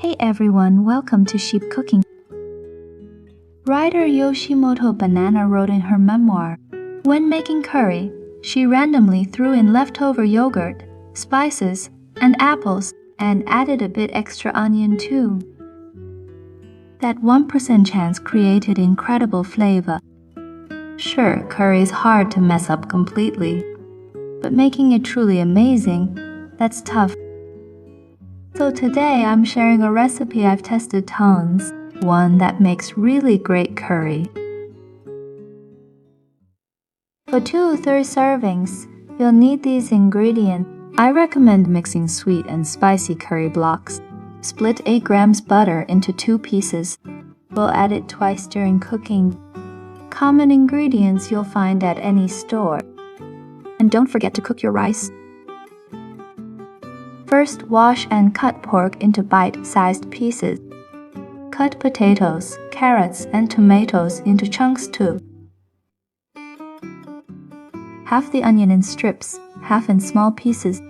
Hey everyone, welcome to Sheep Cooking. Writer Yoshimoto Banana wrote in her memoir, when making curry, she randomly threw in leftover yogurt, spices, and apples and added a bit extra onion too. That 1% chance created incredible flavor. Sure, curry is hard to mess up completely, but making it truly amazing, that's tough. So today I'm sharing a recipe I've tested tons, one that makes really great curry. For 2 or 3 servings, you'll need these ingredients. I recommend mixing sweet and spicy curry blocks. Split 8 grams butter into 2 pieces. We'll add it twice during cooking. Common ingredients you'll find at any store. And don't forget to cook your rice. First, wash and cut pork into bite-sized pieces. Cut potatoes, carrots, and tomatoes into chunks too. Half the onion in strips, half in small pieces.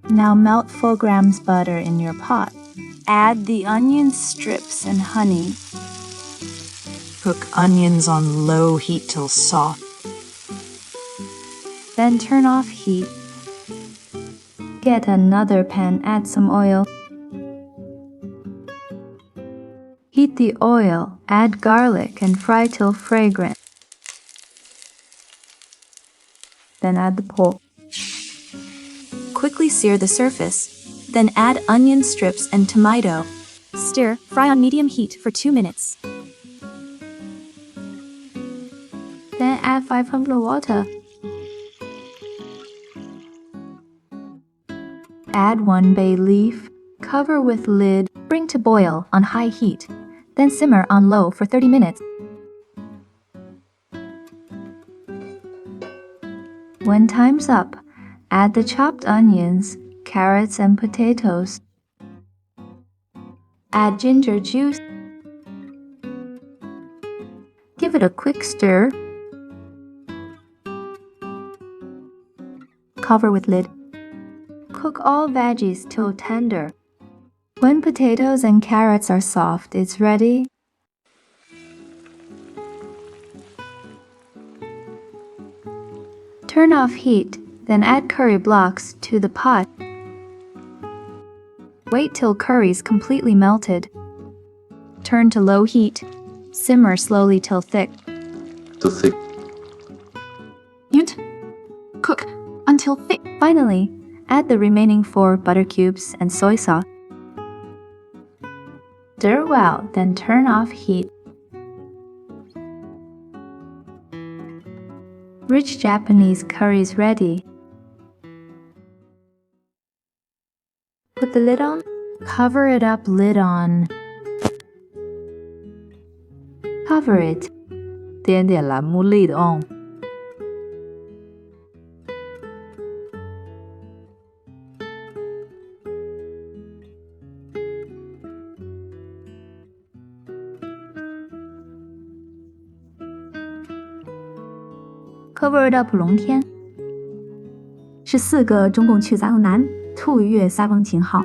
Now melt 4 grams butter in your pot. Add the onion strips and honey. Cook onions on low heat till soft. Then turn off heat. Get another pan, add some oil. Heat the oil, add garlic and fry till fragrant. Then add the pork. Quickly sear the surface, then add onion strips and tomato. Stir, fry on medium heat for 2 minutes. Then add 500 water. Add 1 bay leaf, cover with lid, bring to boil on high heat, then simmer on low for 30 minutes. When time's up, add the chopped onions, carrots, and potatoes. Add ginger juice. Give it a quick stir. Cover with lid. Cook all veggies till tender. When potatoes and carrots are soft, it's ready. Turn off heat, then add curry blocks to the pot. Wait till curry is completely melted. Turn to low heat. Simmer slowly till thick. Cook until thick. Finally, add the remaining 4 butter cubes and soy sauce. Stir well, then turn off heat. Rich Japanese curry is ready. Put the lid on. Cover it up, lid on. Cover it. 点点栏目 lid on. Cover it up 龙天是4个中共去杂用男兔月撒风琴号。